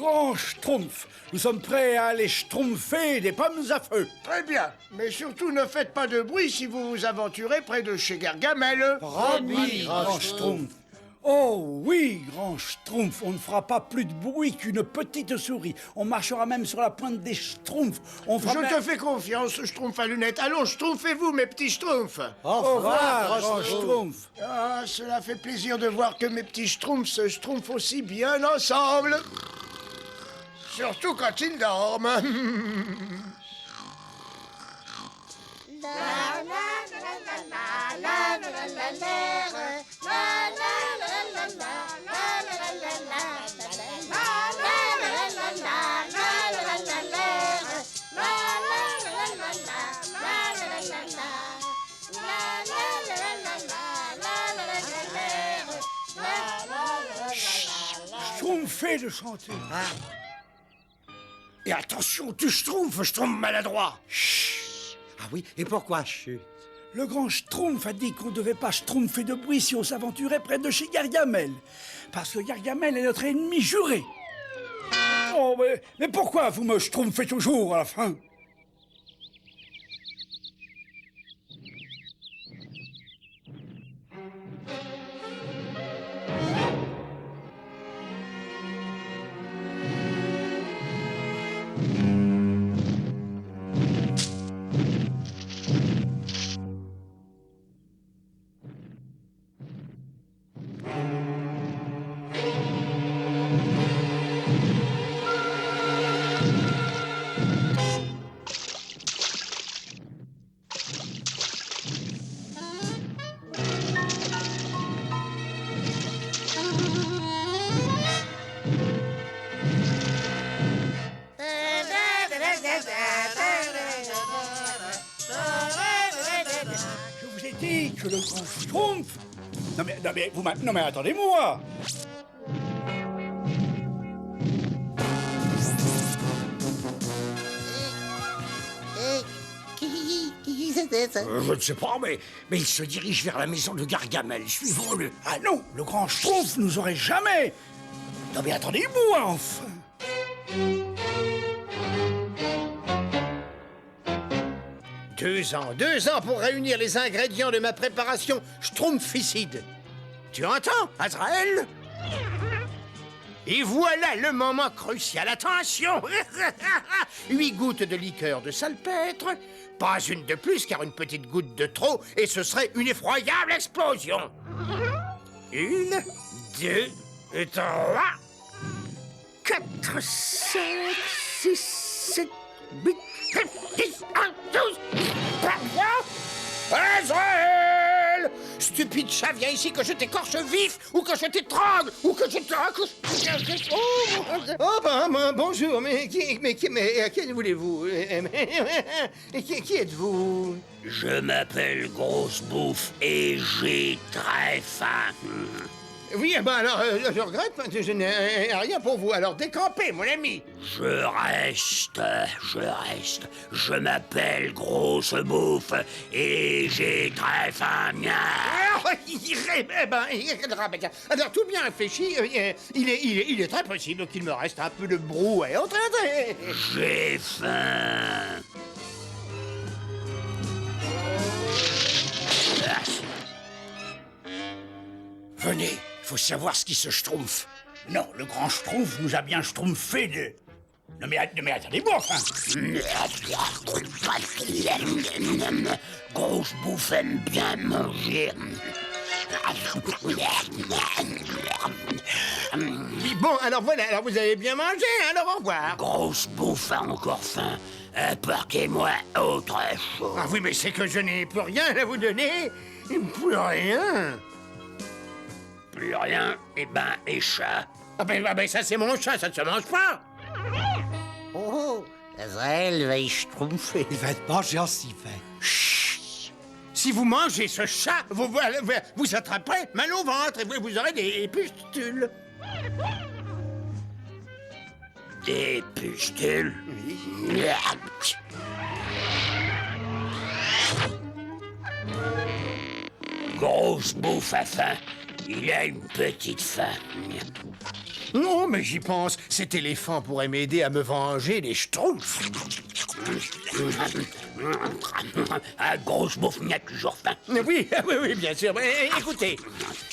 grand schtroumpf. Nous sommes prêts à aller schtroumpfer des pommes à feu. Très bien, mais surtout ne faites pas de bruit si vous vous aventurez près de chez Gargamel. Promis, grand schtroumpf. Oh oui, grand schtroumpf, on ne fera pas plus de bruit qu'une petite souris. On marchera même sur la pointe des schtroumpfs. Je te fais confiance, schtroumpf à lunettes. Allons, schtroumpfez-vous, mes petits schtroumpfs. Au revoir, grand schtroumpf. Ah, cela fait plaisir de voir que mes petits schtroumpfs se schtroumpfent aussi bien ensemble. Surtout quand ils dorment. Schtroumpfez de chanter. Et attention, tu schtroumpfes, schtroumpf maladroit. Chut. Ah oui, et pourquoi chut? Le grand schtroumpf a dit qu'on ne devait pas schtroumpfer de bruit si on s'aventurait près de chez Gargamel. Parce que Gargamel est notre ennemi juré. Oh, mais pourquoi vous me schtroumpfez toujours à la fin? Je vous ai dit que le grand schtroumpf... Non mais attendez-moi. Qui c'était ça? Je ne sais pas, mais il se dirige vers la maison de Gargamel. Suivons-le. Ah non, le grand schtroumpf nous aurait jamais... Non mais attendez-moi, enfin. Deux ans pour réunir les ingrédients de ma préparation schtroumpficide. Tu entends, Azraël? Et voilà le moment crucial. Attention! 8 gouttes de liqueur de salpêtre. Pas une de plus, car une petite goutte de trop, et ce serait une effroyable explosion. 1, 2, 3, 4, 5, 6, 7, 8, 9, 10, 11, 12, 13, Azraël! Stupide chat, viens ici que je t'écorche vif, ou que je t'étrangle, ou que je te... Bonjour, mais qui voulez-vous? Qui êtes-vous? Je m'appelle Grosse Bouffe et j'ai très faim. Oui, alors, je regrette, je n'ai rien pour vous, alors décampez, mon ami. Je reste. Je m'appelle Grosse Bouffe et j'ai très faim. Alors, tout bien réfléchi, il est très possible qu'il me reste un peu de brouet entre les... J'ai faim. Venez, faut savoir ce qui se schtroumpfe. Non, le grand schtroumpf nous a bien schtroumpfé de... Non mais attendez-moi, enfin. Grosse Bouffe aime bien manger. Oui, bon, alors voilà, alors vous avez bien mangé, alors au revoir. Grosse Bouffe a encore faim. Apportez-moi autre chose. Ah oui, mais c'est que je n'ai plus rien à vous donner. Plus rien. Plus rien, eh ben, et chat. Ah ben ça c'est mon chat, ça ne se mange pas. Oh, Azraël va y schtroumpfer. Il va être mangé en si fait. Chut. Si vous mangez ce chat, vous attraperez mal au ventre et vous aurez des pustules. Des pustules? Grosse Bouffe a faim. Il a une petite faim. Non, mais j'y pense. Cet éléphant pourrait m'aider à me venger des schtroumpfs. Ah, grosse bouffe, il y a toujours faim. Oui, oui, bien sûr. Mais écoutez,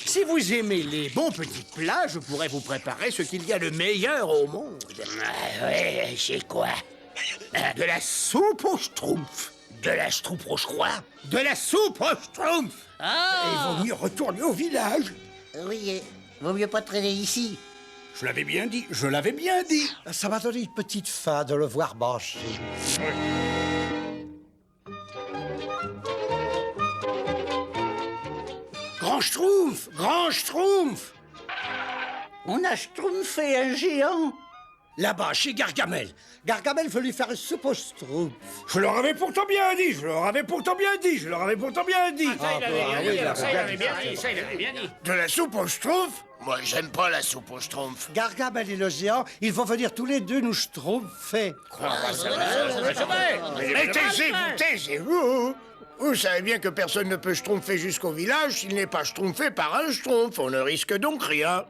si vous aimez les bons petits plats, je pourrais vous préparer ce qu'il y a de meilleur au monde. Ah, ouais, c'est quoi? De la soupe aux schtroumpfs. De la stroupe au croix? De la soupe aux schtroumpfs. Il vaut mieux retourner au village. Oui, vaut mieux pas traîner ici. Je l'avais bien dit, je l'avais bien dit. Ça m'a donné une petite faim de le voir manger. Grand schtroumpf, grand schtroumpf. On a schtroumpfé un géant. Là-bas, chez Gargamel. Gargamel veut lui faire une soupe aux schtroumpfs. Je leur avais pourtant bien dit, je leur avais pourtant bien dit, je leur avais pourtant bien dit. De la soupe aux schtroumpfs? Moi, j'aime pas la soupe au schtroumpf. Gargamel et le géant, ils vont venir tous les deux nous schtroumpfer. Mais taisez-vous, taisez-vous. Vous savez bien que personne ne peut schtroumpfer jusqu'au village s'il n'est pas schtroumpfé par un schtroumpf. On ne risque donc rien.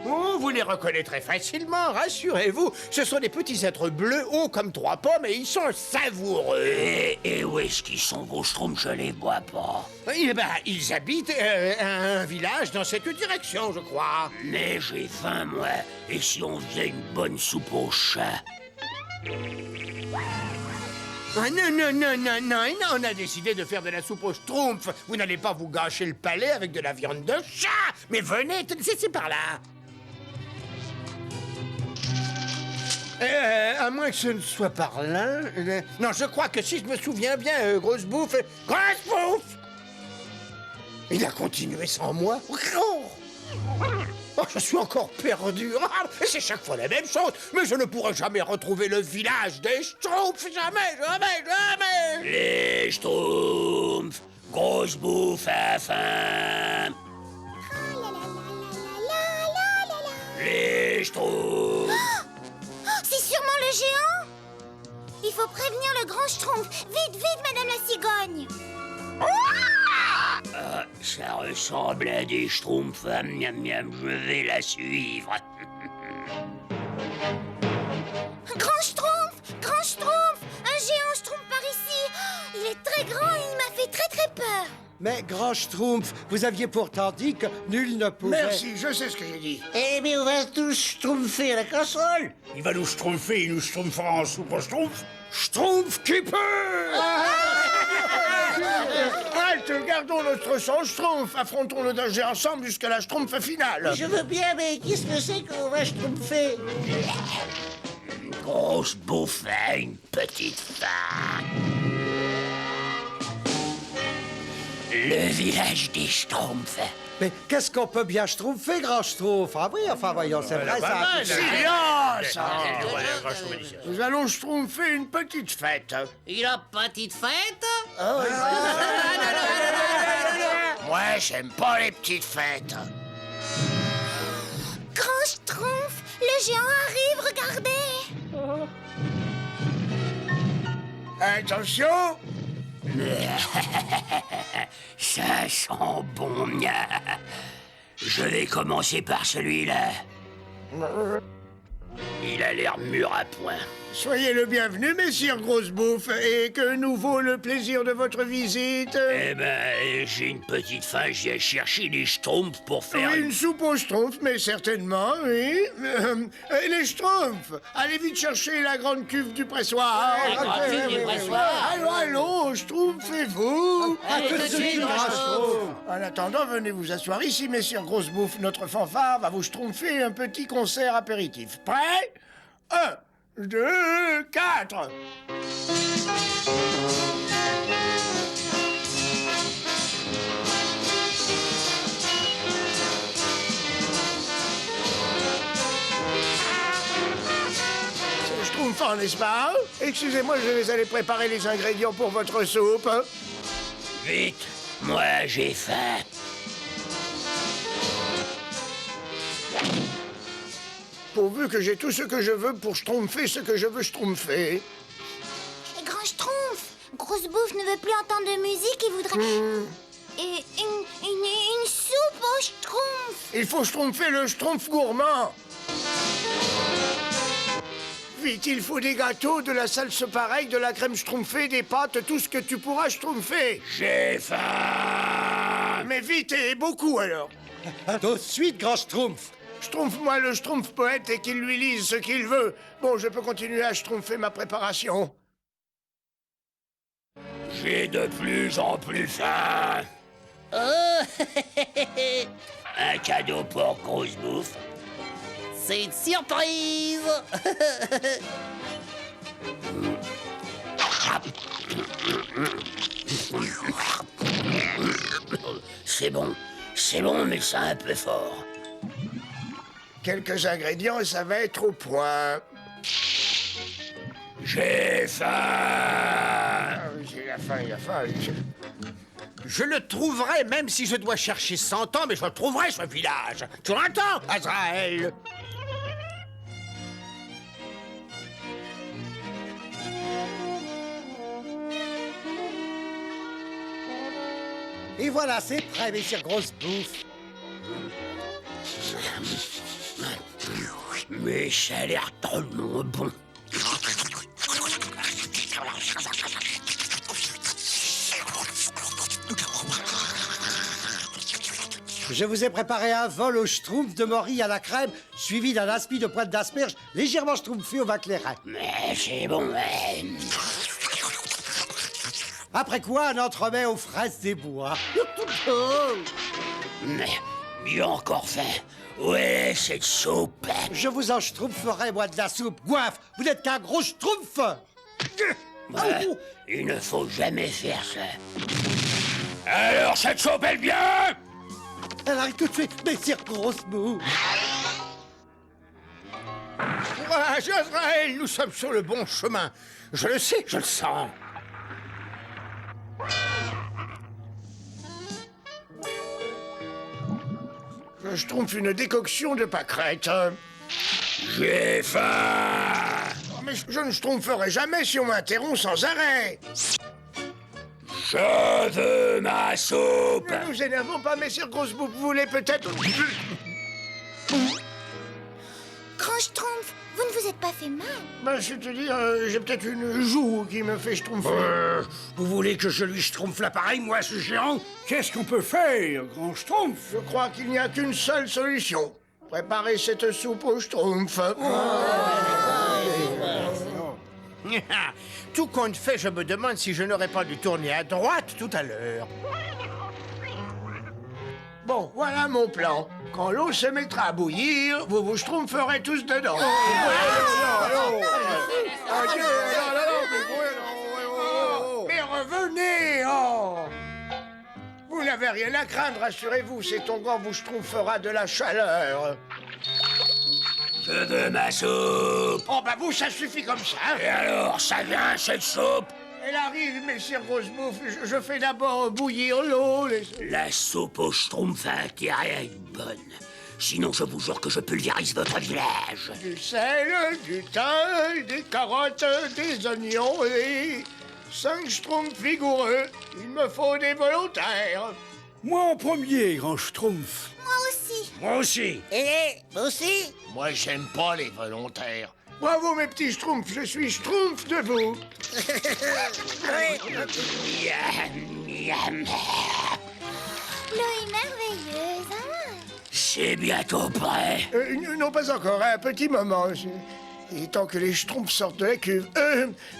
Oh, vous les reconnaîtrez facilement, rassurez-vous. Ce sont des petits êtres bleus hauts comme 3 pommes et ils sont savoureux. Et où est-ce qu'ils sont, vos schtroumpfs? Je les vois pas. Eh ben, ils habitent un village dans cette direction, je crois. Mais j'ai faim, moi. Et si on faisait une bonne soupe au chat? Ah, non, on a décidé de faire de la soupe aux schtroumpfs. Vous n'allez pas vous gâcher le palais avec de la viande de chat. Mais venez, c'est par là. À moins que ce ne soit par là. Non, je crois que si je me souviens bien, grosse bouffe. Grosse bouffe! Il a continué sans moi. Oh, je suis encore perdu. Ah, c'est chaque fois la même chose. Mais je ne pourrai jamais retrouver le village des schtroumpfs. Jamais. Les schtroumpfs, grosse bouffe à faim. Les schtroumpfs. C'est sûrement le géant. Il faut prévenir le grand schtroumpf. Vite, vite, madame la cigogne. Ça ressemble à des schtroumpfs. Miam, miam, je vais la suivre. Grand schtroumpf, un géant schtroumpf par ici. Il est très grand et il m'a fait très très peur. Mais grand schtroumpf, vous aviez pourtant dit que nul ne pouvait... Merci, je sais ce que j'ai dit. Eh bien, on va tous schtroumpfer à la casserole. Il va nous schtroumpfer, il nous schtroumpfera en soupe au schtroumpf. Schtroumpf qui peut. Halte, gardons notre sang schtroumpf. Affrontons le danger ensemble jusqu'à la schtroumpf finale. Je veux bien, mais qu'est-ce que c'est qu'on va schtroumpfer? Grosse bouffe à une petite faim. Le village des schtroumpfs. Mais qu'est-ce qu'on peut bien schtroumpfer, grand schtroumpf? Ah oui, enfin voyons, c'est vrai, ça... Silence! Nous allons schtroumpfer une petite fête. Une petite fête? Moi, j'aime pas les petites fêtes. Grand schtroumpf, le géant arrive, regardez. Attention! Ça sent bon, mia. Je vais commencer par celui-là. Il a l'air mûr à point. Soyez le bienvenu, messire Grosse Bouffe, et que nous vaut le plaisir de votre visite. Eh ben, j'ai une petite faim, j'ai cherché les schtroumpfs pour faire... Oui, une soupe aux schtroumpfs, mais certainement, oui. Les schtroumpfs, allez vite chercher la grande cuve du pressoir. Allons, schtroumpfez-vous. tout de suite, grand schtroumpf. En attendant, venez vous asseoir ici, messire Grosse Bouffe. Notre fanfare va vous schtroumpfer un petit concert apéritif. Prêt? 1, 2, 4. C'est schtroumpfant, n'est-ce pas? Excusez-moi, je vais aller préparer les ingrédients pour votre soupe. Vite, moi j'ai faim. Pourvu que j'ai tout ce que je veux pour schtroumpfer ce que je veux schtroumpfer. Grand schtroumpf, Grosse bouffe ne veut plus entendre de musique et voudrait... Et une soupe au schtroumpf. Il faut schtroumpfer le schtroumpf gourmand. Vite, il faut des gâteaux, de la salse pareille, de la crème schtroumpfée, des pâtes, tout ce que tu pourras schtroumpfer. J'ai faim. Mais vite et beaucoup alors. Tout de suite, grand Schtroumpf. Schtroumpf-moi le schtroumpf poète et qu'il lui lise ce qu'il veut. Bon, je peux continuer à schtroumpfer ma préparation. J'ai de plus en plus faim. Oh, Un cadeau pour grosse bouffe. c'est une surprise. C'est bon, mais c'est un peu fort. Quelques ingrédients et ça va être au point. J'ai faim. J'ai la faim, il a faim. Je le trouverai, même si je dois chercher 100 ans, mais je le trouverai, ce village. Tu l'entends, Azraël? Et voilà, c'est prêt, messieurs Grosse Bouffe. Mais ça a l'air drôlement bon. Je vous ai préparé un vol au schtroumpf de morille à la crème, suivi d'un aspi de pointe d'asperge légèrement schtroumpfé au vin clairin. Mais c'est bon, mais... Après quoi, un entremets aux fraises des bois. Mais j'ai encore faim. Où est cette soupe? Je vous en schtroumpferai, moi, de la soupe. Goinfre, vous n'êtes qu'un gros schtroumpf. Ouais, il ne faut jamais faire ça. Alors, cette soupe, elle vient? Elle arrive tout de suite, messieurs Grosse Bouffe. Courage, Azraël, nous sommes sur le bon chemin. Je le sais, je le sens. Je schtroumpfe une décoction de pâquerette. J'ai faim. Oh, mais je ne schtroumpferai jamais si on m'interrompt sans arrêt. Je veux ma soupe. Ne nous énervons pas, messieurs Grosse Bouffe, vous voulez peut-être... Grand Schtroumpf, vous ne vous êtes pas fait mal. Ben, c'est-à-dire, j'ai peut-être une joue qui me fait schtroumpfer. Vous voulez que je lui schtroumpfe l'appareil, moi, ce géant? Qu'est-ce qu'on peut faire, grand schtroumpf? Je crois qu'il n'y a qu'une seule solution. Préparer cette soupe au schtroumpf. Tout compte fait, je me demande si je n'aurais pas dû tourner à droite tout à l'heure. Bon, voilà mon plan. Quand l'eau se mettra à bouillir, vous vous schtroumpferez tous dedans. Mais revenez, oh! Vous n'avez rien à craindre, rassurez-vous, cet onguent vous schtroumpfera de la chaleur. Je veux ma soupe. Oh, bah vous, ça suffit comme ça. Et alors, ça vient, cette soupe? Elle arrive, messieurs Grosse Bouffe. Je fais d'abord bouillir l'eau. La soupe au schtroumpf a intérêt à être bonne. Sinon, je vous jure que je pulvérise votre village. Du sel, du thym, des carottes, des oignons et 5 schtroumpfs vigoureux. Il me faut des volontaires. Moi en premier, grand schtroumpf. Moi aussi. Moi aussi. Moi aussi. Moi, j'aime pas les volontaires. Bravo, mes petits schtroumpfs, je suis schtroumpf de vous. Miam, miam. L'eau est merveilleuse, hein? C'est bientôt prêt. Non, pas encore, un petit moment. Et tant que les schtroumpfs sortent de la cuve.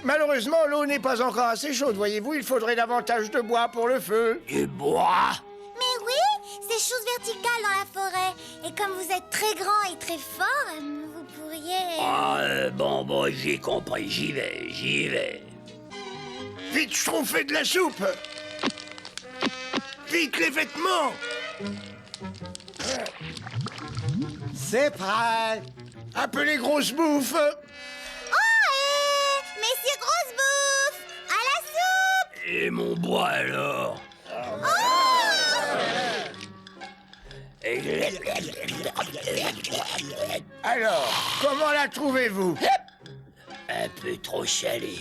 Malheureusement, l'eau n'est pas encore assez chaude, voyez-vous. Il faudrait davantage de bois pour le feu. Du bois? Mais oui, c'est chose verticale dans la forêt. Et comme vous êtes très grand et très fort, vous pourriez... Ah, bon, j'ai compris. J'y vais. Vite, schtroumpfez de la soupe. Vite, les vêtements. C'est prêt. Appelez Grosse Bouffe. Oh, Messieurs Grosse Bouffe, à la soupe! Et mon bois, alors? Alors, comment la trouvez-vous? Un peu trop salé.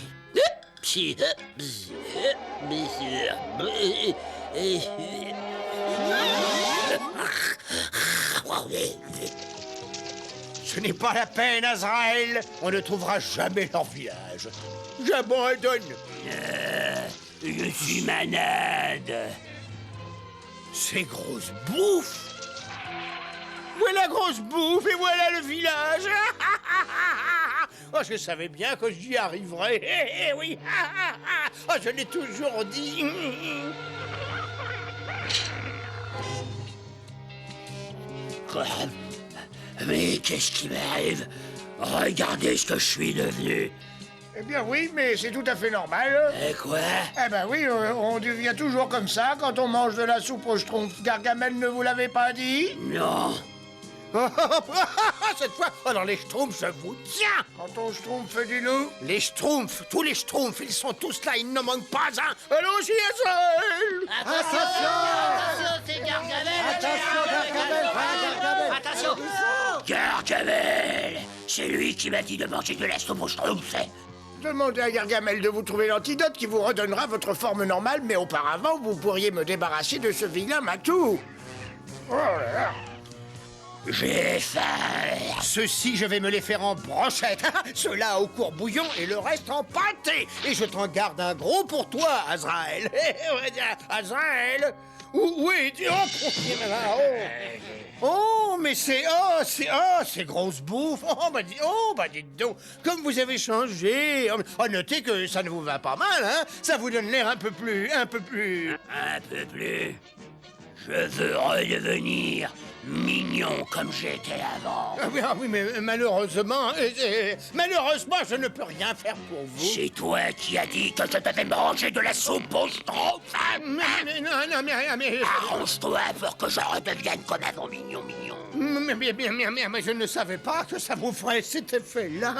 Ce n'est pas la peine, Azraël. On ne trouvera jamais leur village. J'abandonne. Je suis malade. Ces grosses bouffes. Voilà grosse bouffe et voilà le village. Oh, je savais bien que j'y arriverais. Eh oui. Oh, je l'ai toujours dit. Quoi? Mais qu'est-ce qui m'arrive? Regardez ce que je suis devenu. Eh bien oui, mais c'est tout à fait normal. Et quoi? Eh ben oui, on devient toujours comme ça quand on mange de la soupe au schtroumpf. Gargamel ne vous l'avait pas dit? Non. Cette fois, alors les schtroumpfs, je vous tiens. Quand on schtroumpf du loup. Les schtroumpfs, tous les schtroumpfs, ils sont tous là, il ne manque pas un. Allons-y, Azraël. Attention, c'est Gargamel. Attention. Gargamel! C'est lui qui m'a dit de manger de la soupe au schtroumpf. Demandez à Gargamel de vous trouver l'antidote qui vous redonnera votre forme normale, mais auparavant, vous pourriez me débarrasser de ce vilain matou. Oh là là. J'ai faim. Ceux-ci, je vais me les faire en brochette. Ceux-là au court bouillon et le reste en pâté. Et je t'en garde un gros pour toi, Azraël. Azraël. Où es-tu? Oh, mais c'est grosse bouffe. Bah dites donc, comme vous avez changé. Oh, notez que ça ne vous va pas mal, hein. Ça vous donne l'air un peu plus. Un peu plus. Je veux redevenir mignon comme j'étais avant. Ah oui, mais malheureusement, je ne peux rien faire pour vous. C'est toi qui as dit que je devais manger de la soupe au schtroumpf. Mais Arrange-toi pour que je redevienne comme avant mignon. mais je ne savais pas que ça vous ferait cet effet-là.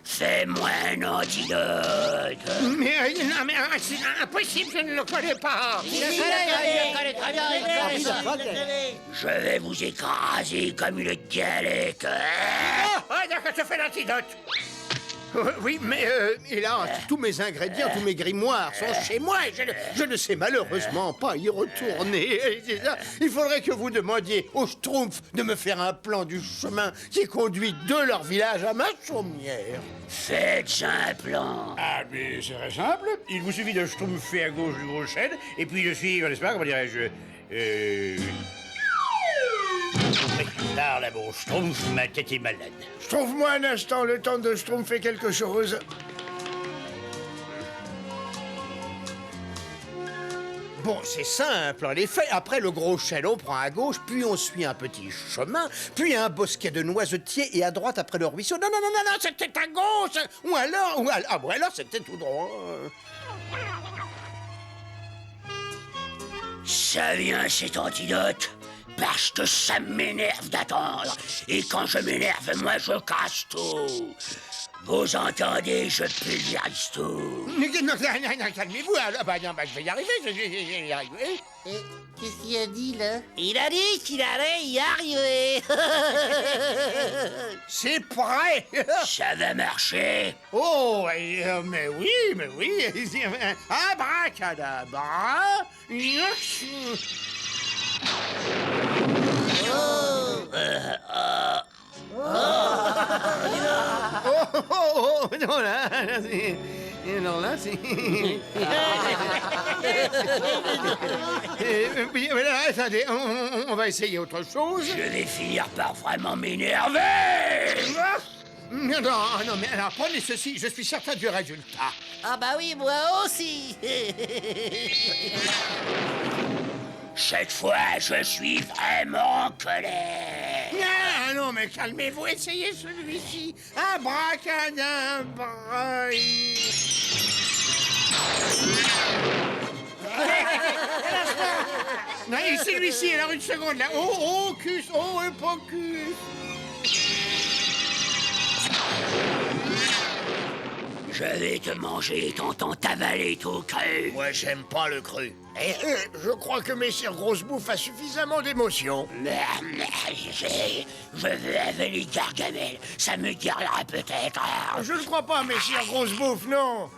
Fais-moi un antidote. Mais c'est impossible, je ne le connais pas. Je vais vous écraser comme une galette. D'accord, je fais l'antidote. Oui, mais hélas, tous mes ingrédients, tous mes grimoires sont chez moi et je ne sais malheureusement pas y retourner. C'est ça. Il faudrait que vous demandiez aux Schtroumpfs de me faire un plan du chemin qui conduit de leur village à ma chaumière. Faites un plan. Ah, mais c'est très simple. Il vous suffit de schtroumpfer à gauche du gros chêne et puis de suivre, n'est-ce pas, comment dirais-je Là, mon schtroumpf, ma tête est malade. Trouve-moi un instant le temps de schtroumpfer quelque chose. Bon, c'est simple, en effet. Après le gros chêne, on prend à gauche, puis on suit un petit chemin, puis un bosquet de noisetiers, et à droite, après le ruisseau. Non, c'était à gauche. Ou alors, c'était tout droit. Ça vient cet antidote parce que ça m'énerve d'attendre. Et quand je m'énerve, moi je casse tout. Vous entendez, je pulvérise tout. Non, calmez-vous. Je vais y arriver, je vais y arriver. Qu'est-ce qu'il a dit, là? Il a dit qu'il allait y arriver. C'est prêt. Ça va marcher. Oh, mais oui. Abracadabra. Oh, non, là, c'est... Voilà, attendez, on va essayer autre chose. Je vais finir par vraiment m'énerver. Non, mais alors, prenez ceci, je suis certain du résultat. Ah bah oui, moi aussi. Cette fois, je suis vraiment en colère. Ah, non, mais calmez-vous, essayez celui-ci. Abracadabra. Non, et celui-ci, alors une seconde, là. Oh, cus, Hippocus. Je vais te manger, t'entends t'avaler tout cru. Moi, j'aime pas le cru. Je crois que Messire Grosse Bouffe a suffisamment d'émotions. Je veux avaler Gargamel, ça me guérira peut-être. Je ne crois pas, Messire Grosse Bouffe, non.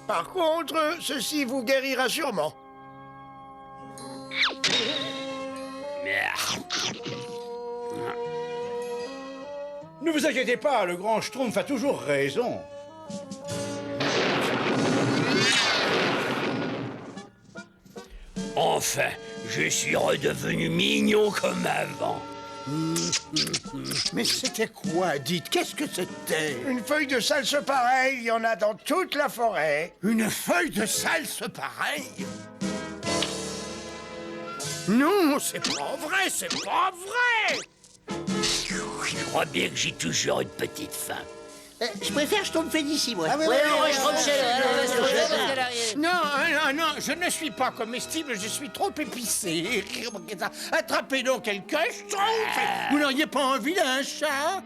Par contre, ceci vous guérira sûrement. Ne vous inquiétez pas, le grand Schtroumpf a toujours raison. Enfin, je suis redevenu mignon comme avant. Mais c'était quoi, dites? Qu'est-ce que c'était? Une feuille de salse pareille, il y en a dans toute la forêt. Une feuille de salse pareille? Non, c'est pas vrai, c'est pas vrai! Je crois bien que j'ai toujours une petite faim. Je préfère Schtroumpfer d'ici, moi. Ah oui, ouais, oui, non, oui, je oui, trouve oui, chez oui, elle, oui, parce oui, que oui, Non, je ne suis pas comestible, je suis trop épicé. Attrapez donc quelqu'un, Schtroumpf! Vous n'auriez pas envie d'un chat?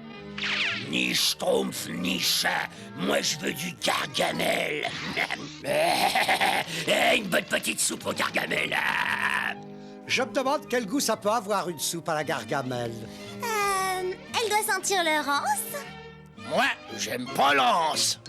Ni Schtroumpf, ni chat. Moi, je veux du Gargamel. Une bonne petite soupe au Gargamel. Je me demande quel goût ça peut avoir une soupe à la gargamelle. Elle doit sentir le rance. Moi, j'aime pas l'anse.